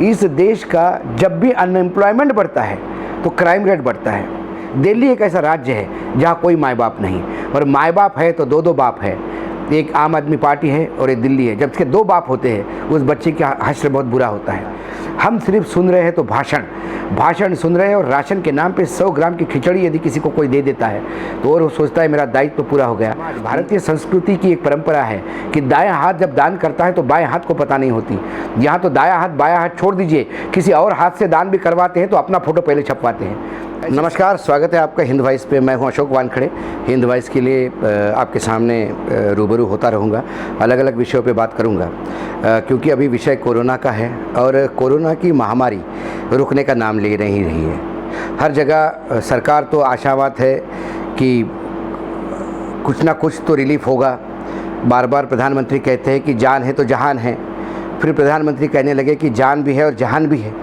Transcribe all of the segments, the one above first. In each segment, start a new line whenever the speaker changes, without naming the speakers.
इस देश का जब भी अनएम्प्लॉयमेंट बढ़ता है तो क्राइम रेट बढ़ता है। दिल्ली एक ऐसा राज्य है जहाँ कोई माँ बाप नहीं, और माँ बाप है तो दो दो बाप है। एक आम आदमी पार्टी है और एक दिल्ली है। जब इसके दो बाप होते हैं उस बच्चे का हश्र बहुत बुरा होता है। हम सिर्फ सुन रहे हैं तो भाषण सुन रहे हैं, और राशन के नाम पे 100 ग्राम की खिचड़ी यदि किसी को कोई दे देता है तो और वो सोचता है मेरा दायित्व पूरा हो गया। भारतीय संस्कृति की एक परंपरा है कि दायां हाथ जब दान करता है तो बाएं हाथ को पता नहीं होती। यहाँ तो दायां हाथ बायां हाथ छोड़ दीजिए, किसी और हाथ से दान भी करवाते हैं तो अपना फोटो पहले छपवाते हैं। नमस्कार, स्वागत है आपका हिंद वॉइस पे। मैं हूं अशोक वानखड़े। हिंद वॉइस के लिए आपके सामने रूबरू होता रहूँगा, अलग अलग विषयों पे बात करूँगा, क्योंकि अभी विषय कोरोना का है और कोरोना की महामारी रुकने का नाम ले नहीं रही है। हर जगह सरकार तो आशावाद है कि कुछ ना कुछ तो रिलीफ होगा। बार बार प्रधानमंत्री कहते हैं कि जान है तो जहान है। फिर प्रधानमंत्री कहने लगे कि जान भी है और जहान भी है।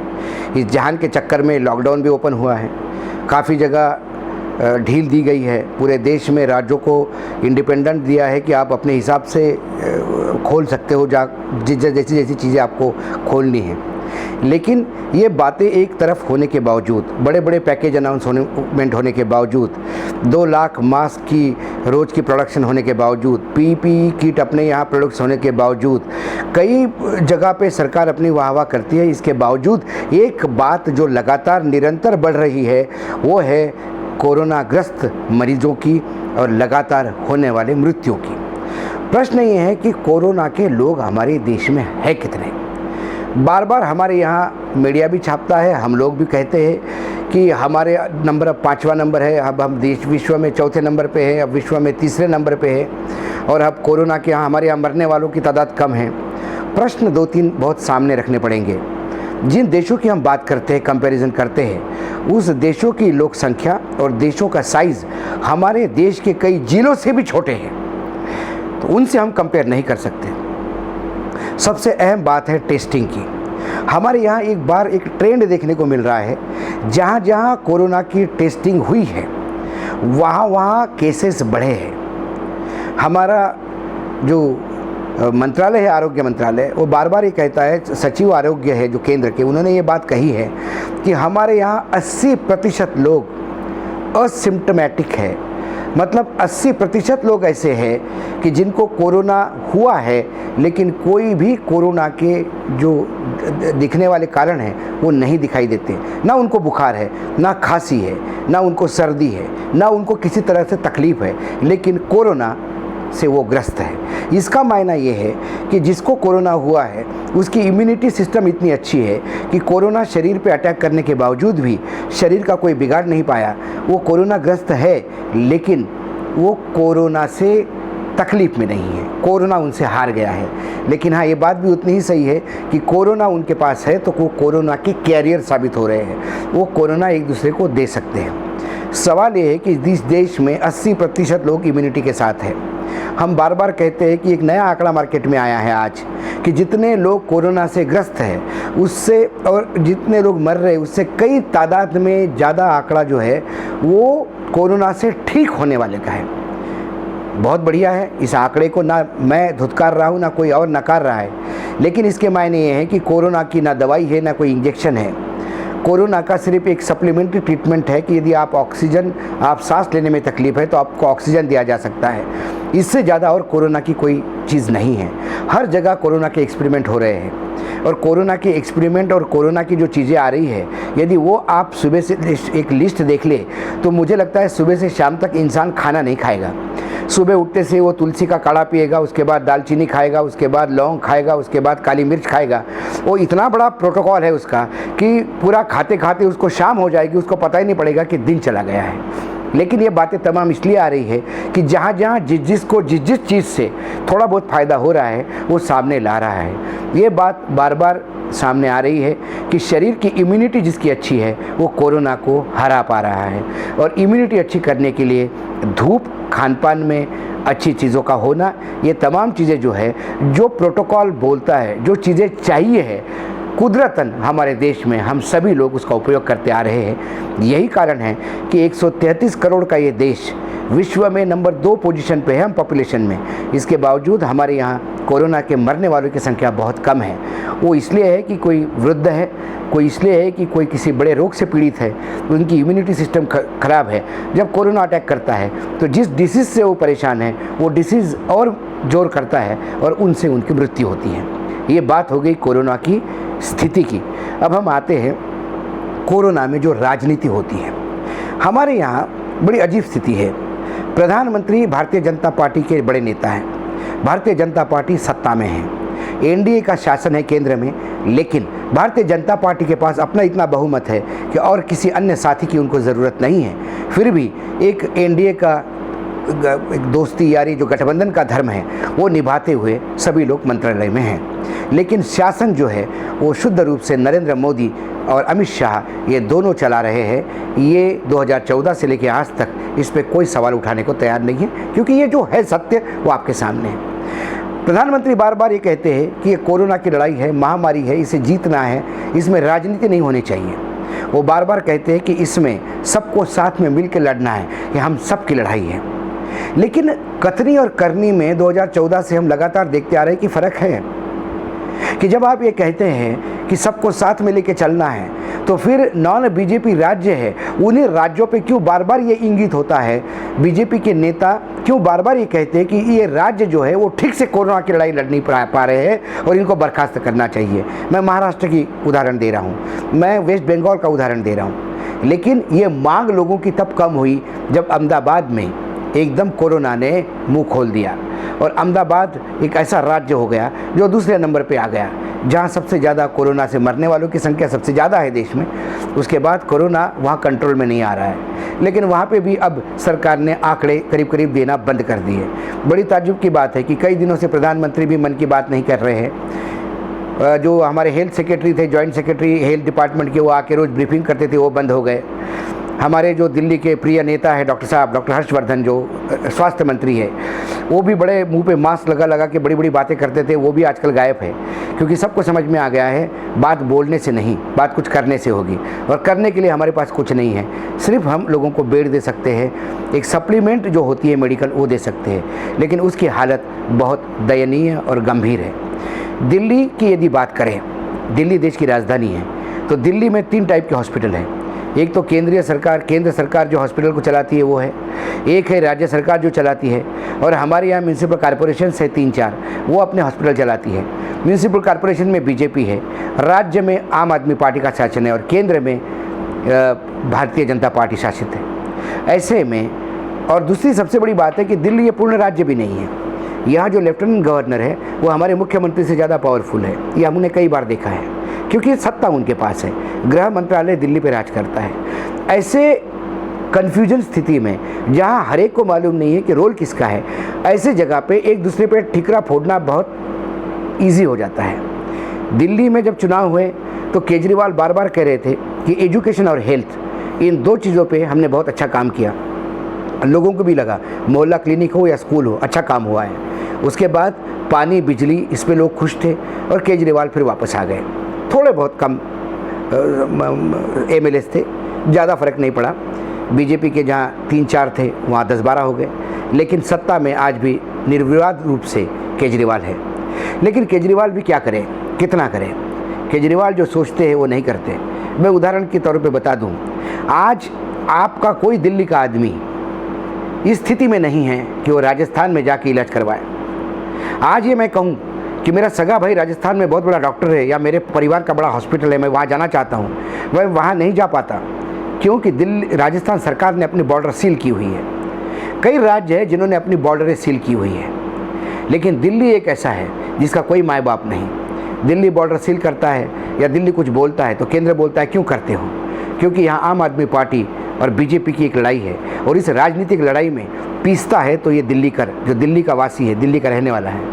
इस जहान के चक्कर में लॉकडाउन भी ओपन हुआ है, काफ़ी जगह ढील दी गई है। पूरे देश में राज्यों को इंडिपेंडेंट दिया है कि आप अपने हिसाब से खोल सकते हो जैसी जैसी चीज़ें आपको खोलनी है। लेकिन ये बातें एक तरफ होने के बावजूद, बड़े बड़े पैकेज अनाउंसमेंट होने के बावजूद, 2 लाख मास्क की रोज़ की प्रोडक्शन होने के बावजूद, पीपीई किट अपने यहाँ प्रोडक्ट्स होने के बावजूद, कई जगह पे सरकार अपनी वाहवाह करती है। इसके बावजूद एक बात जो लगातार निरंतर बढ़ रही है वो है कोरोनाग्रस्त मरीजों की और लगातार होने वाले मृत्युओं की। प्रश्न ये है कि कोरोना के लोग हमारे देश में है कितने। बार बार हमारे यहाँ मीडिया भी छापता है, हम लोग भी कहते हैं कि हमारे नंबर अब 5वां नंबर है। अब हम देश विश्व में 4थे नंबर पे हैं, अब विश्व में 3रे नंबर पे है, और अब कोरोना के यहाँ हमारे यहाँ मरने वालों की तादाद कम है। प्रश्न 2-3 बहुत सामने रखने पड़ेंगे। जिन देशों की हम बात करते हैं, कंपैरिजन करते हैं, उस देशों की लोक संख्या और देशों का साइज़ हमारे देश के कई जिलों से भी छोटे हैं, तो उनसे हम कंपेयर नहीं कर सकते। सबसे अहम बात है टेस्टिंग की। हमारे यहाँ एक ट्रेंड देखने को मिल रहा है, जहाँ जहाँ कोरोना की टेस्टिंग हुई है वहाँ केसेस बढ़े हैं। हमारा जो मंत्रालय है, आरोग्य मंत्रालय, वो बार बार ये कहता है, सचिव आरोग्य है जो केंद्र के, उन्होंने ये बात कही है कि हमारे यहाँ 80% लोग असिम्प्टोमेटिक है। मतलब 80% लोग ऐसे हैं कि जिनको कोरोना हुआ है लेकिन कोई भी कोरोना के जो दिखने वाले कारण हैं वो नहीं दिखाई देते। ना उनको बुखार है, ना खांसी है, ना उनको सर्दी है, ना उनको किसी तरह से तकलीफ़ है, लेकिन कोरोना से वो ग्रस्त है। इसका मायना ये है कि जिसको कोरोना हुआ है उसकी इम्यूनिटी सिस्टम इतनी अच्छी है कि कोरोना शरीर पे अटैक करने के बावजूद भी शरीर का कोई बिगाड़ नहीं पाया। वो कोरोना ग्रस्त है लेकिन वो कोरोना से तकलीफ़ में नहीं है, कोरोना उनसे हार गया है। लेकिन हाँ, ये बात भी उतनी ही सही है कि कोरोना उनके पास है तो वो कोरोना के कैरियर साबित हो रहे हैं, वो कोरोना एक दूसरे को दे सकते हैं। सवाल ये है कि इस देश में 80% लोग इम्यूनिटी के साथ हैं। हम बार बार कहते हैं कि एक नया आंकड़ा मार्केट में आया है आज कि जितने लोग कोरोना से ग्रस्त हैं उससे और जितने लोग मर रहे हैं उससे कई तादाद में ज़्यादा आंकड़ा जो है वो कोरोना से ठीक होने वाले का है। बहुत बढ़िया है। इस आंकड़े को ना मैं धुतकार रहा हूँ ना कोई और नकार रहा है, लेकिन इसके मायने ये हैं कि कोरोना की ना दवाई है ना कोई इंजेक्शन है। कोरोना का सिर्फ एक सप्लीमेंट्री ट्रीटमेंट है कि यदि आप सांस लेने में तकलीफ़ है तो आपको ऑक्सीजन दिया जा सकता है। इससे ज़्यादा और कोरोना की कोई चीज़ नहीं है। हर जगह कोरोना के एक्सपेरिमेंट हो रहे हैं, और कोरोना के एक्सपेरिमेंट और कोरोना की जो चीज़ें आ रही है, यदि वो आप सुबह से एक लिस्ट देख ले तो मुझे लगता है सुबह से शाम तक इंसान खाना नहीं खाएगा। सुबह उठते से वो तुलसी का काढ़ा पिएगा, उसके बाद दालचीनी खाएगा, उसके बाद लौंग खाएगा, उसके बाद काली मिर्च खाएगा। वो इतना बड़ा प्रोटोकॉल है उसका कि पूरा खाते खाते उसको शाम हो जाएगी, उसको पता ही नहीं पड़ेगा कि दिन चला गया है। लेकिन ये बातें तमाम इसलिए आ रही है कि जहाँ जहाँ जिस चीज़ से थोड़ा बहुत फ़ायदा हो रहा है वो सामने ला रहा है। ये बात बार बार सामने आ रही है कि शरीर की इम्यूनिटी जिसकी अच्छी है वो कोरोना को हरा पा रहा है। और इम्यूनिटी अच्छी करने के लिए धूप, खान पान में अच्छी चीज़ों का होना, ये तमाम चीज़ें जो है, जो प्रोटोकॉल बोलता है, जो चीज़ें चाहिए है, कुदरतन हमारे देश में हम सभी लोग उसका उपयोग करते आ रहे हैं। यही कारण है कि 133 करोड़ का ये देश विश्व में नंबर 2 पोजीशन पे है हम पॉपुलेशन में। इसके बावजूद हमारे यहाँ कोरोना के मरने वालों की संख्या बहुत कम है। वो इसलिए है कि कोई वृद्ध है, कोई इसलिए है कि कोई किसी बड़े रोग से पीड़ित है, उनकी इम्यूनिटी सिस्टम खराब है। जब कोरोना अटैक करता है तो जिस डिसीज़ से वो परेशान है वो डिसीज़ और जोर करता है और उनसे उनकी मृत्यु होती है। ये बात हो गई कोरोना की स्थिति की। अब हम आते हैं कोरोना में जो राजनीति होती है। हमारे यहाँ बड़ी अजीब स्थिति है। प्रधानमंत्री भारतीय जनता पार्टी के बड़े नेता हैं। भारतीय जनता पार्टी सत्ता में है, एनडीए का शासन है केंद्र में, लेकिन भारतीय जनता पार्टी के पास अपना इतना बहुमत है कि और किसी अन्य साथी की उनको ज़रूरत नहीं है। फिर भी एक एनडीए का एक दोस्ती यारी जो गठबंधन का धर्म है वो निभाते हुए सभी लोग मंत्रालय में हैं। लेकिन शासन जो है वो शुद्ध रूप से नरेंद्र मोदी और अमित शाह ये दोनों चला रहे हैं। ये 2014 से लेकर आज तक इस पर कोई सवाल उठाने को तैयार नहीं है, क्योंकि ये जो है सत्य वो आपके सामने है। प्रधानमंत्री बार बार ये कहते हैं कि ये कोरोना की लड़ाई है, महामारी है, इसे जीतना है, इसमें राजनीति नहीं होनी चाहिए। वो बार बार कहते हैं कि इसमें सबको साथ में मिलकर लड़ना है, ये हम सब की लड़ाई है। लेकिन कथनी और करनी में 2014 से हम लगातार देखते आ रहे हैं कि फ़र्क है कि जब आप ये कहते हैं कि सबको साथ में लेके चलना है तो फिर नॉन बीजेपी राज्य है उन्हीं राज्यों पे क्यों बार बार ये इंगित होता है, बीजेपी के नेता क्यों बार बार ये कहते हैं कि ये राज्य जो है वो ठीक से कोरोना की लड़ाई लड़ नहीं पा रहे हैं और इनको बर्खास्त करना चाहिए। मैं महाराष्ट्र की उदाहरण दे रहा हूँ, मैं वेस्ट बंगाल का उदाहरण दे रहा हूँ। लेकिन ये मांग लोगों की तब कम हुई जब अहमदाबाद में एकदम कोरोना ने मुंह खोल दिया और अहमदाबाद एक ऐसा राज्य हो गया जो दूसरे नंबर पे आ गया, जहाँ सबसे ज़्यादा कोरोना से मरने वालों की संख्या सबसे ज़्यादा है देश में। उसके बाद कोरोना वहाँ कंट्रोल में नहीं आ रहा है, लेकिन वहाँ पे भी अब सरकार ने आंकड़े करीब करीब देना बंद कर दिए। बड़ी ताज्जुब की बात है कि कई दिनों से प्रधानमंत्री भी मन की बात नहीं कर रहे हैं। जो हमारे हेल्थ सेक्रेटरी थे, जॉइंट सेक्रेटरी हेल्थ डिपार्टमेंट के, वो आके रोज़ ब्रीफिंग करते थे, वो बंद हो गए। हमारे जो दिल्ली के प्रिय नेता है डॉक्टर साहब, डॉक्टर हर्षवर्धन, जो स्वास्थ्य मंत्री है, वो भी बड़े मुंह पे मास्क लगा लगा के बड़ी बड़ी बातें करते थे, वो भी आजकल गायब है। क्योंकि सबको समझ में आ गया है बात बोलने से नहीं, बात कुछ करने से होगी, और करने के लिए हमारे पास कुछ नहीं है। सिर्फ हम लोगों को बेड दे सकते हैं, एक सप्लीमेंट जो होती है मेडिकल वो दे सकते हैं, लेकिन उसकी हालत बहुत दयनीय और गंभीर है। दिल्ली की यदि बात करें, दिल्ली देश की राजधानी है, तो दिल्ली में 3 टाइप के हॉस्पिटल हैं। एक तो केंद्र सरकार जो हॉस्पिटल को चलाती है वो है, एक है राज्य सरकार जो चलाती है, और हमारे यहाँ म्यूनसिपल कॉरपोरेशन है 3-4, वो अपने हॉस्पिटल चलाती है। म्यूनसिपल कॉरपोरेशन में बीजेपी है, राज्य में आम आदमी पार्टी का शासन है और केंद्र में भारतीय जनता पार्टी शासित है। ऐसे में, और दूसरी सबसे बड़ी बात है कि दिल्ली ये पूर्ण राज्य भी नहीं है। यहाँ जो लेफ्टिनेंट गवर्नर है वो हमारे मुख्यमंत्री से ज़्यादा पावरफुल है, ये हमने कई बार देखा है, क्योंकि सत्ता उनके पास है, गृह मंत्रालय दिल्ली पे राज करता है। ऐसे कन्फ्यूजन स्थिति में जहाँ हर एक को मालूम नहीं है कि रोल किसका है, ऐसे जगह पे एक दूसरे पे ठिकरा फोड़ना बहुत ईजी हो जाता है। दिल्ली में जब चुनाव हुए तो केजरीवाल बार बार कह रहे थे कि एजुकेशन और हेल्थ, इन 2 चीज़ों पे हमने बहुत अच्छा काम किया। लोगों को भी लगा मोहल्ला क्लिनिक हो या स्कूल हो, अच्छा काम हुआ है। उसके बाद पानी, बिजली, इस पे लोग खुश थे और केजरीवाल फिर वापस आ गए। थोड़े बहुत कम एमएलएस थे, ज़्यादा फर्क नहीं पड़ा। बीजेपी के जहाँ 3-4 थे वहाँ 10-12 हो गए, लेकिन सत्ता में आज भी निर्विवाद रूप से केजरीवाल है। लेकिन केजरीवाल भी क्या करे, कितना करे? केजरीवाल जो सोचते हैं वो नहीं करते। मैं उदाहरण के तौर पे बता दूं, आज आपका कोई दिल्ली का आदमी इस स्थिति में नहीं है कि वो राजस्थान में जाके इलाज करवाए। आज ये मैं कहूँ कि मेरा सगा भाई राजस्थान में बहुत बड़ा डॉक्टर है या मेरे परिवार का बड़ा हॉस्पिटल है, मैं वहाँ जाना चाहता हूँ, वह वहाँ नहीं जा पाता, क्योंकि राजस्थान सरकार ने अपनी बॉर्डर सील की हुई है। कई राज्य हैं जिन्होंने अपनी बॉर्डरें सील की हुई है, लेकिन दिल्ली एक ऐसा है जिसका कोई माँ बाप नहीं। दिल्ली बॉर्डर सील करता है या दिल्ली कुछ बोलता है तो केंद्र बोलता है क्यों करते हो? क्योंकि यहाँ आम आदमी पार्टी और बीजेपी की एक लड़ाई है, और इस राजनीतिक लड़ाई में पीसता है तो ये दिल्ली जो दिल्ली का वासी है, दिल्ली का रहने वाला है।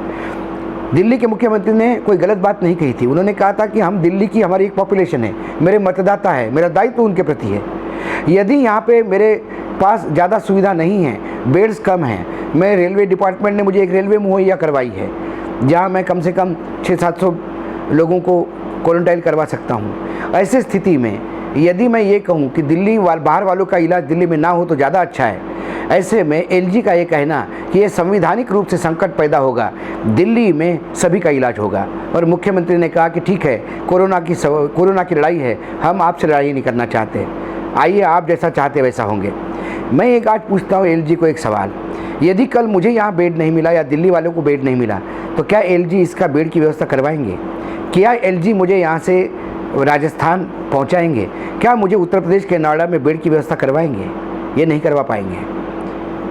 दिल्ली के मुख्यमंत्री ने कोई गलत बात नहीं कही थी। उन्होंने कहा था कि हम दिल्ली की, हमारी एक पॉपुलेशन है, मेरे मतदाता है, मेरा दायित्व उनके प्रति है। यदि यहाँ पे मेरे पास ज़्यादा सुविधा नहीं है, बेड्स कम हैं, मैं रेलवे डिपार्टमेंट ने मुझे एक रेलवे मुहैया करवाई है जहाँ मैं कम से कम 600-700 लोगों को क्वारंटाइन करवा सकता हूँ। ऐसे स्थिति में यदि मैं ये कहूँ कि दिल्ली बाहर वालों का इलाज दिल्ली में ना हो तो ज़्यादा अच्छा है, ऐसे में एलजी का ये कहना कि ये संवैधानिक रूप से संकट पैदा होगा, दिल्ली में सभी का इलाज होगा। और मुख्यमंत्री ने कहा कि ठीक है, कोरोना की लड़ाई है, हम आपसे लड़ाई नहीं करना चाहते, आइए आप जैसा चाहते वैसा होंगे। मैं एक आज पूछता हूँ एलजी को एक सवाल, यदि कल मुझे यहाँ बेड नहीं मिला या दिल्ली वालों को बेड नहीं मिला तो क्या एलजी इसका बेड की व्यवस्था करवाएंगे? क्या एलजी मुझे यहाँ से राजस्थान पहुँचाएंगे? क्या मुझे उत्तर प्रदेश के नोएडा में बेड की व्यवस्था करवाएंगे? ये नहीं करवा पाएंगे,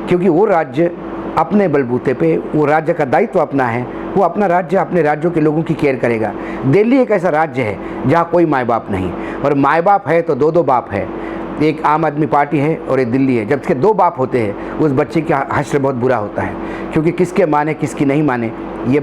क्योंकि वो राज्य अपने बलबूते पे, वो राज्य का दायित्व अपना है, वो अपना राज्य अपने राज्यों के लोगों की केयर करेगा। दिल्ली एक ऐसा राज्य है जहाँ कोई माँ बाप नहीं, और माँ बाप है तो दो दो बाप है, एक आम आदमी पार्टी है और एक दिल्ली है। जब के दो बाप होते हैं उस बच्चे का हश्र बहुत बुरा होता है, क्योंकि किसके माने किसकी नहीं माने, ये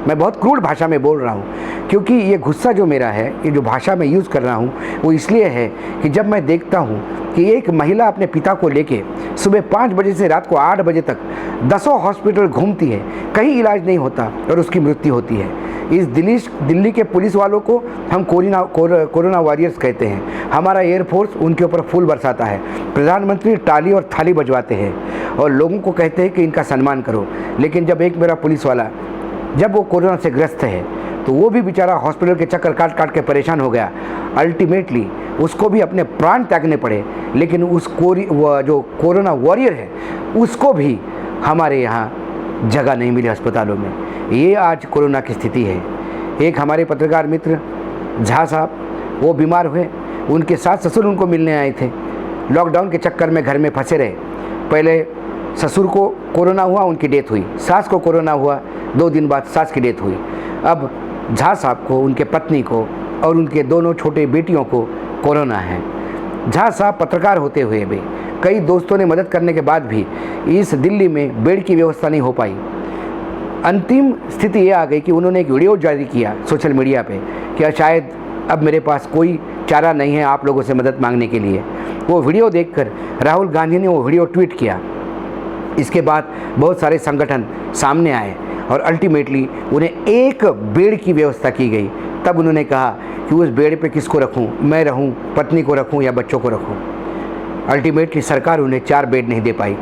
मैं बहुत क्रूर भाषा में बोल रहा हूँ, क्योंकि ये गुस्सा जो मेरा है, ये जो भाषा मैं यूज़ कर रहा हूँ वो इसलिए है कि जब मैं देखता हूँ कि एक महिला अपने पिता को लेके सुबह 5 बजे से रात को 8 बजे तक 10 हॉस्पिटल घूमती है, कहीं इलाज नहीं होता और उसकी मृत्यु होती है। इस दिल्ली के पुलिस वालों को हम कोरोना वॉरियर्स कहते हैं। हमारा एयरफोर्स उनके ऊपर फूल बरसाता है, प्रधानमंत्री टाली और थाली बजवाते हैं और लोगों को कहते हैं कि इनका सम्मान करो। लेकिन जब एक मेरा पुलिस वाला, जब वो कोरोना से ग्रस्त है तो वो भी बेचारा हॉस्पिटल के चक्कर काट काट के परेशान हो गया, अल्टीमेटली उसको भी अपने प्राण त्यागने पड़े, लेकिन जो कोरोना वॉरियर है उसको भी हमारे यहाँ जगह नहीं मिली अस्पतालों में। ये आज कोरोना की स्थिति है। एक हमारे पत्रकार मित्र झा साहब, वो बीमार हुए, उनके सास ससुर उनको मिलने आए थे, लॉकडाउन के चक्कर में घर में फंसे रहे। पहले ससुर को कोरोना हुआ, उनकी डेथ हुई, सास को कोरोना हुआ, 2 दिन बाद सास की डेथ हुई। अब झा साहब को, उनके पत्नी को और उनके दोनों छोटे बेटियों को कोरोना है। झा साहब पत्रकार होते हुए भी, कई दोस्तों ने मदद करने के बाद भी इस दिल्ली में बेड की व्यवस्था नहीं हो पाई। अंतिम स्थिति ये आ गई कि उन्होंने एक वीडियो जारी किया सोशल मीडिया पे कि शायद अब मेरे पास कोई चारा नहीं है आप लोगों से मदद मांगने के लिए। वो वीडियो देखकर राहुल गांधी ने वो वीडियो ट्वीट किया। इसके बाद बहुत सारे संगठन सामने आए और अल्टीमेटली उन्हें एक बेड की व्यवस्था की गई। तब उन्होंने कहा कि उस बेड पे किसको रखूं, मैं रहूं, पत्नी को रखूं या बच्चों को रखूं। अल्टीमेटली सरकार उन्हें 4 बेड नहीं दे पाई,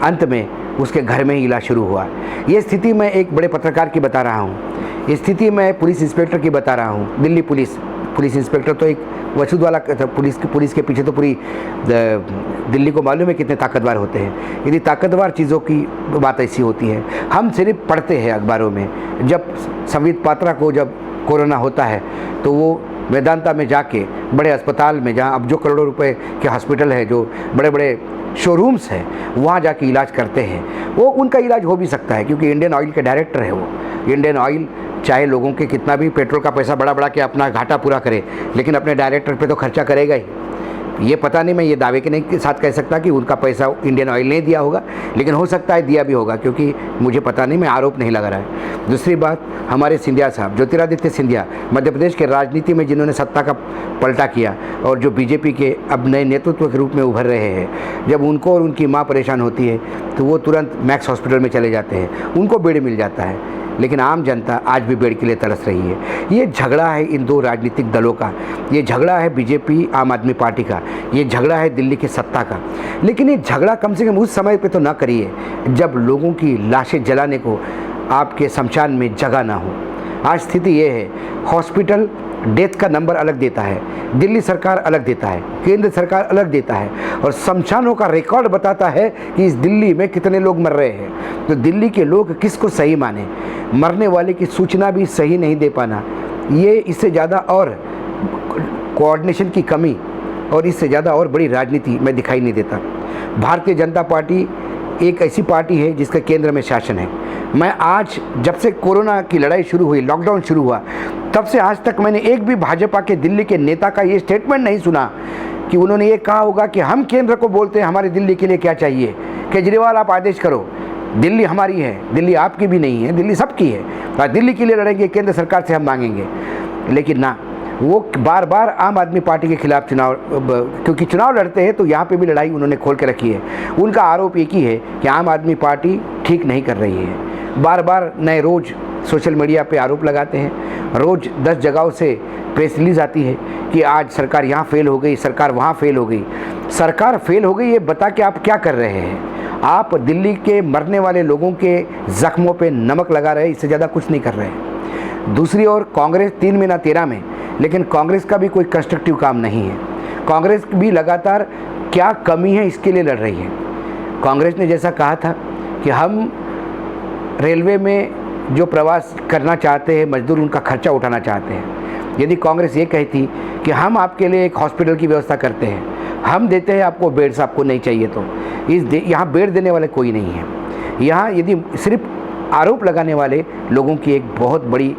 अंत में उसके घर में ही इलाज शुरू हुआ। ये स्थिति मैं एक बड़े पत्रकार की बता रहा हूँ, ये स्थिति मैं पुलिस इंस्पेक्टर की बता रहा हूँ। दिल्ली पुलिस इंस्पेक्टर तो एक वसूद वाला, पुलिस के पीछे तो पूरी दिल्ली को मालूम है कितने ताकतवर होते हैं। यदि ताकतवर चीज़ों की बात ऐसी होती है, हम सिर्फ पढ़ते हैं अखबारों में। जब संबित पात्रा को जब कोरोना होता है तो वो वेदांता में जाके बड़े अस्पताल में, जहाँ अब जो करोड़ों रुपए के हॉस्पिटल है, जो बड़े बड़े शोरूम्स हैं, वहाँ जाके इलाज करते हैं। वो उनका इलाज हो भी सकता है क्योंकि इंडियन ऑयल के डायरेक्टर है वो। इंडियन ऑयल चाहे लोगों के कितना भी पेट्रोल का पैसा बढ़ा के अपना घाटा पूरा करे, लेकिन अपने डायरेक्टर पे तो खर्चा करेगा ही। ये पता नहीं, मैं ये दावे के साथ कह सकता कि उनका पैसा इंडियन ऑयल ने दिया होगा, लेकिन हो सकता है दिया भी होगा, क्योंकि मुझे पता नहीं, मैं आरोप नहीं लगा रहा है। दूसरी बात, हमारे सिंधिया साहब, ज्योतिरादित्य सिंधिया, मध्य प्रदेश के राजनीति में जिन्होंने सत्ता का पलटा किया और जो बीजेपी के अब नए नेतृत्व के रूप में उभर रहे हैं, जब उनको और उनकी माँ परेशान होती है तो वो तुरंत मैक्स हॉस्पिटल में चले जाते हैं, उनको बेड मिल जाता है। लेकिन आम जनता आज भी बेड के लिए तरस रही है। ये झगड़ा है इन 2 राजनीतिक दलों का, ये झगड़ा है बीजेपी आम आदमी पार्टी का, ये झगड़ा है दिल्ली की सत्ता का। लेकिन ये झगड़ा कम से कम उस समय पे तो ना करिए जब लोगों की लाशें जलाने को आपके शमशान में जगह ना हो। आज स्थिति ये है, हॉस्पिटल डेथ का नंबर अलग देता है, दिल्ली सरकार अलग देता है, केंद्र सरकार अलग देता है, और शमशानों का रिकॉर्ड बताता है कि इस दिल्ली में कितने लोग मर रहे हैं। तो दिल्ली के लोग किसको सही माने? मरने वाले की सूचना भी सही नहीं दे पाना, ये इससे ज़्यादा और कोऑर्डिनेशन की कमी और इससे ज़्यादा और बड़ी राजनीति में दिखाई नहीं देता। भारतीय जनता पार्टी एक ऐसी पार्टी है जिसका केंद्र में शासन है। मैं आज, जब से कोरोना की लड़ाई शुरू हुई, लॉकडाउन शुरू हुआ, तब से आज तक मैंने एक भी भाजपा के दिल्ली के नेता का ये स्टेटमेंट नहीं सुना कि उन्होंने ये कहा होगा कि हम केंद्र को बोलते हैं हमारे दिल्ली के लिए क्या चाहिए, केजरीवाल आप आदेश करो, दिल्ली हमारी है, दिल्ली आपकी भी नहीं है, दिल्ली सबकी है, दिल्ली के लिए लड़ेंगे, केंद्र सरकार से हम मांगेंगे। लेकिन ना, वो बार बार आम आदमी पार्टी के खिलाफ चुनाव, क्योंकि चुनाव लड़ते हैं तो यहाँ पे भी लड़ाई उन्होंने खोल के रखी है। उनका आरोप एक ही है कि आम आदमी पार्टी ठीक नहीं कर रही है। बार बार नए रोज़ सोशल मीडिया पे आरोप लगाते हैं, रोज़ 10 जगहों से प्रेस रिलीज आती है कि आज सरकार यहाँ फेल हो गई, सरकार वहाँ फेल हो गई। सरकार फेल हो गई ये बता के आप क्या कर रहे हैं? आप दिल्ली के मरने वाले लोगों के ज़ख्मों पे नमक लगा रहे हैं, इससे ज़्यादा कुछ नहीं कर रहे हैं। दूसरी ओर कांग्रेस 3 में ना 13 में, लेकिन कांग्रेस का भी कोई कंस्ट्रक्टिव काम नहीं है। कांग्रेस भी लगातार क्या कमी है इसके लिए लड़ रही है। कांग्रेस ने जैसा कहा था कि हम रेलवे में जो प्रवास करना चाहते हैं, मजदूर उनका खर्चा उठाना चाहते हैं, यदि कांग्रेस ये कहती कि हम आपके लिए एक हॉस्पिटल की व्यवस्था करते हैं, हम देते हैं आपको बेड्स, आपको नहीं चाहिए तो यहाँ बेड देने वाले कोई नहीं है। यहाँ यदि सिर्फ आरोप लगाने वाले लोगों की एक बहुत बड़ी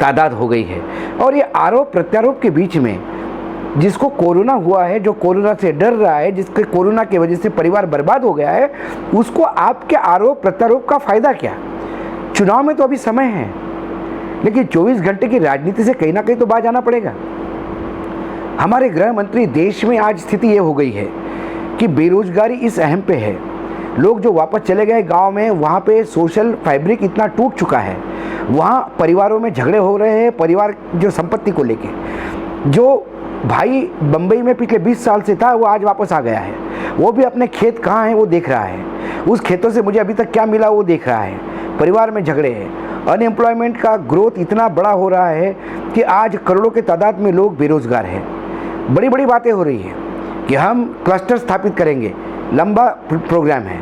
तादाद हो गई है। और ये आरोप प्रत्यारोप के बीच में जिसको कोरोना हुआ है, जो कोरोना से डर रहा है, जिसके कोरोना की वजह से परिवार बर्बाद हो गया है, उसको आपके आरोप प्रत्यारोप का फ़ायदा क्या? चुनाव में तो अभी समय है, लेकिन 24 घंटे की राजनीति से कहीं ना कहीं तो बाज आना पड़ेगा। हमारे गृह मंत्री, देश में आज स्थिति ये हो गई है कि बेरोजगारी इस अहम पे है। लोग जो वापस चले गए गांव में, वहाँ पे सोशल फैब्रिक इतना टूट चुका है, वहाँ परिवारों में झगड़े हो रहे हैं, परिवार जो संपत्ति को लेके। जो भाई बम्बई में पिछले 20 साल से था, वो आज वापस आ गया है। वो भी अपने खेत कहाँ हैं वो देख रहा है, उस खेतों से मुझे अभी तक क्या मिला वो देख रहा है। परिवार में झगड़े हैं, अनएम्प्लॉयमेंट का ग्रोथ इतना बड़ा हो रहा है कि आज करोड़ों के तादाद में लोग बेरोजगार हैं। बड़ी बड़ी बातें हो रही हैं कि हम क्लस्टर स्थापित करेंगे, लंबा प्रोग्राम है।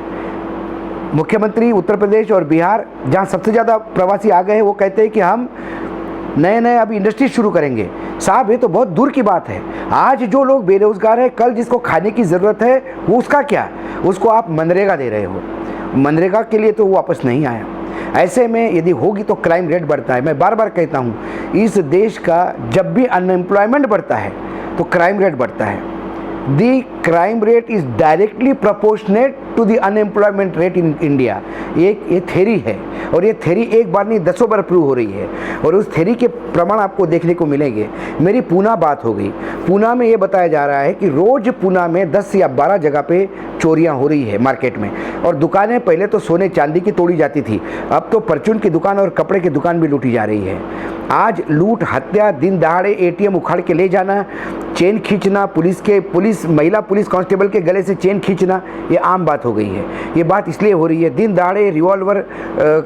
मुख्यमंत्री उत्तर प्रदेश और बिहार, जहाँ सबसे ज़्यादा प्रवासी आ गए हैं, वो कहते हैं कि हम नए अभी इंडस्ट्री शुरू करेंगे। साहब, ये तो बहुत दूर की बात है। आज जो लोग बेरोजगार हैं, कल जिसको खाने की ज़रूरत है, वो उसका क्या? उसको आप मनरेगा दे रहे हो। मनरेगा के लिए तो वो वापस नहीं आया। ऐसे में यदि होगी तो क्राइम रेट बढ़ता है। मैं बार बार कहता हूँ, इस देश का जब भी अनएम्प्लॉयमेंट बढ़ता है तो क्राइम रेट बढ़ता है। The crime rate is directly proportionate to the unemployment rate in India. ये थ्योरी है, और ये थ्योरी एक बार नहीं 10 बार प्रूव हो रही है, और उस थ्योरी के प्रमाण आपको देखने को मिलेंगे। मेरी पूना बात हो गई। पूना में ये बताया जा रहा है कि रोज़ पूना में 10 या 12 जगह पे चोरियां हो रही है मार्केट में। और दुकानें पहले तो सोने चांदी की तोड़ी जाती थी, अब तो परचून की दुकान और कपड़े की दुकान भी लूटी जा रही है। आज लूट, हत्या, दिन दहाड़े ATM उखाड़ के ले जाना, चेन खींचना, महिला पुलिस कांस्टेबल के गले से चेन खींचना, ये आम बात हो गई है। ये बात इसलिए हो रही है, दिन दहाड़े रिवॉल्वर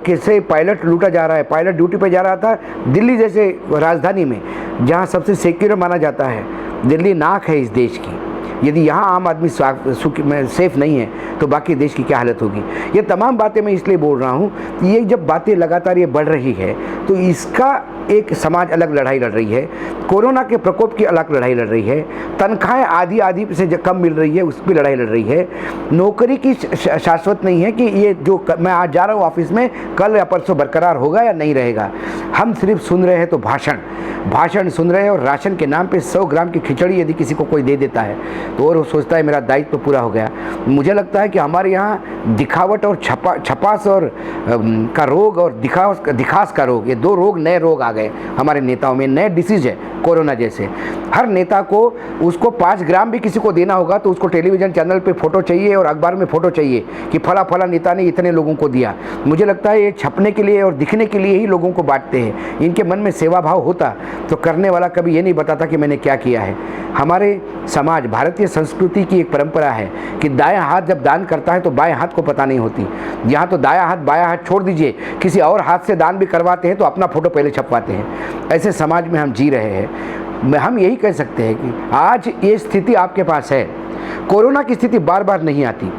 के से पायलट लूटा जा रहा है। पायलट ड्यूटी पे जा रहा था दिल्ली जैसे राजधानी में, जहाँ सबसे सिक्योर माना जाता है। दिल्ली नाक है इस देश की। यदि यहाँ आम आदमी सेफ नहीं है तो बाकी देश की क्या हालत होगी? ये तमाम बातें मैं इसलिए बोल रहा हूँ कि ये जब बातें लगातार ये बढ़ रही है तो इसका एक समाज अलग लड़ाई लड़ रही है, कोरोना के प्रकोप की अलग लड़ाई लड़ रही है, तनख्वाहें आधी से जो कम मिल रही है उस पर लड़ाई लड़ रही है, नौकरी की शाश्वत नहीं है कि ये जो मैं आज जा रहा हूँ ऑफिस में, कल या परसों बरकरार होगा या नहीं रहेगा। हम सिर्फ सुन रहे हैं तो भाषण सुन रहे हैं, और राशन के नाम पे 100 ग्राम की खिचड़ी यदि किसी को कोई दे देता है तो और वो सोचता है मेरा दायित्व तो पूरा हो गया। मुझे लगता है कि हमारे यहाँ दिखावट और छपास और का रोग और दिखास का रोग, ये 2 रोग, नए रोग आ गए हमारे नेताओं में, नए डिसीज है कोरोना जैसे। हर नेता को उसको 5 ग्राम भी किसी को देना होगा तो उसको टेलीविज़न चैनल पे फ़ोटो चाहिए और अखबार में फ़ोटो चाहिए कि फला नेता ने इतने लोगों को दिया। मुझे लगता है ये छपने के लिए और दिखने के लिए ही लोगों को बांटते हैं। इनके मन में सेवा भाव होता तो करने वाला कभी ये नहीं बताता कि मैंने क्या किया है। हमारे समाज, भारतीय संस्कृति की एक परंपरा है कि दायां हाथ जब दान करता है तो बाएं हाथ को पता नहीं होती। यहाँ तो दायां हाथ बायां हाथ छोड़ दीजिए, किसी और हाथ से दान भी करवाते हैं तो अपना फ़ोटो पहले छपवाते हैं। ऐसे समाज में हम जी रहे हैं। हम यही कह सकते हैं कि आज ये स्थिति आपके पास है। कोरोना की स्थिति बार बार नहीं आती।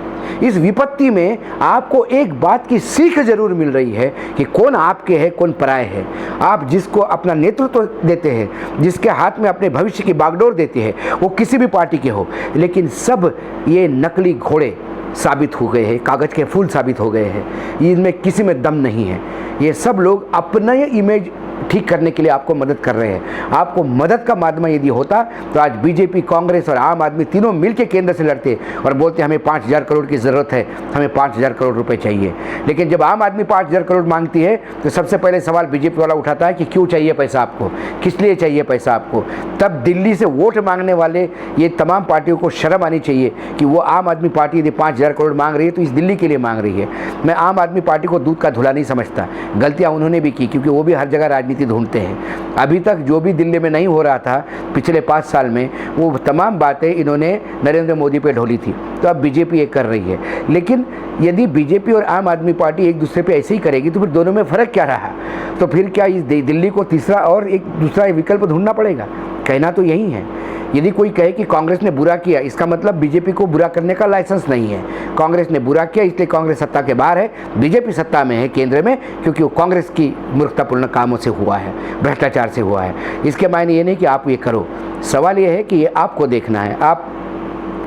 इस विपत्ति में आपको एक बात की सीख जरूर मिल रही है कि कौन आपके है, कौन पराये है। आप जिसको अपना नेतृत्व देते हैं, जिसके हाथ में अपने भविष्य की बागडोर देते हैं, वो किसी भी पार्टी के हो, लेकिन सब ये नकली घोड़े साबित हो गए हैं, कागज़ के फूल साबित हो गए हैं। इनमें किसी में दम नहीं है। ये सब लोग अपना इमेज ठीक करने के लिए आपको मदद कर रहे हैं। आपको मदद का माध्यम यदि होता तो आज बीजेपी, कांग्रेस और आम आदमी तीनों मिलकर केंद्र से लड़ते और बोलते हमें 5,000 करोड़ की ज़रूरत है, हमें 5,000 करोड़ रुपए चाहिए। लेकिन जब आम आदमी 5,000 करोड़ मांगती है तो सबसे पहले सवाल बीजेपी वाला उठाता है कि क्यों चाहिए पैसा आपको, किस लिए चाहिए पैसा आपको। तब दिल्ली से वोट मांगने वाले ये तमाम पार्टियों को शर्म आनी चाहिए कि वो आम आदमी पार्टी यदि 5,000 करोड़ मांग रही है तो इस दिल्ली के लिए मांग रही है। मैं आम आदमी पार्टी को दूध का धुला नहीं समझता। गलतियाँ उन्होंने भी की क्योंकि वो भी हर जगह राजनीति राजनीति ढूंढते हैं। अभी तक जो भी दिल्ली में नहीं हो रहा था पिछले 5 साल में, वो तमाम बातें इन्होंने नरेंद्र मोदी पे ढोली थी, तो अब बीजेपी ये कर रही है। लेकिन यदि बीजेपी और आम आदमी पार्टी एक दूसरे पे ऐसे ही करेगी तो फिर दोनों में फ़र्क क्या रहा? तो फिर क्या इस दिल्ली को तीसरा और एक दूसरा विकल्प ढूंढना पड़ेगा? कहना तो यही है। यदि कोई कहे कि कांग्रेस ने बुरा किया, इसका मतलब बीजेपी को बुरा करने का लाइसेंस नहीं है। कांग्रेस ने बुरा किया इसलिए कांग्रेस सत्ता के बाहर है, बीजेपी सत्ता में है केंद्र में, क्योंकि वो कांग्रेस की मूर्खतापूर्ण कामों से हुआ है, भ्रष्टाचार से हुआ है। इसके मायने ये नहीं कि आप ये करो, सवाल ये है कि ये आपको देखना है। आप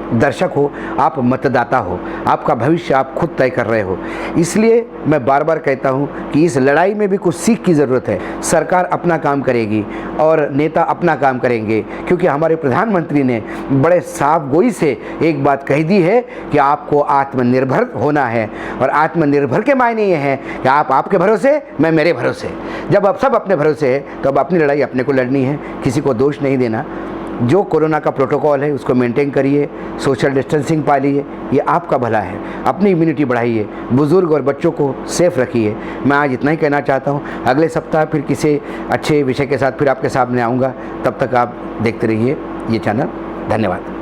दर्शक हो, आप मतदाता हो, आपका भविष्य आप खुद तय कर रहे हो। इसलिए मैं बार बार कहता हूँ कि इस लड़ाई में भी कुछ सीख की ज़रूरत है। सरकार अपना काम करेगी और नेता अपना काम करेंगे, क्योंकि हमारे प्रधानमंत्री ने बड़े साफ गोई से एक बात कह दी है कि आपको आत्मनिर्भर होना है। और आत्मनिर्भर के मायने ये हैं कि आप आपके भरोसे, मैं मेरे भरोसे। जब अब सब अपने भरोसे है तो अब अपनी लड़ाई अपने को लड़नी है, किसी को दोष नहीं देना। जो कोरोना का प्रोटोकॉल है उसको मेंटेन करिए, सोशल डिस्टेंसिंग पालिए, ये आपका भला है। अपनी इम्यूनिटी बढ़ाइए, बुज़ुर्ग और बच्चों को सेफ रखिए। मैं आज इतना ही कहना चाहता हूँ। अगले सप्ताह फिर किसी अच्छे विषय के साथ फिर आपके सामने आऊँगा। तब तक आप देखते रहिए ये चैनल। धन्यवाद।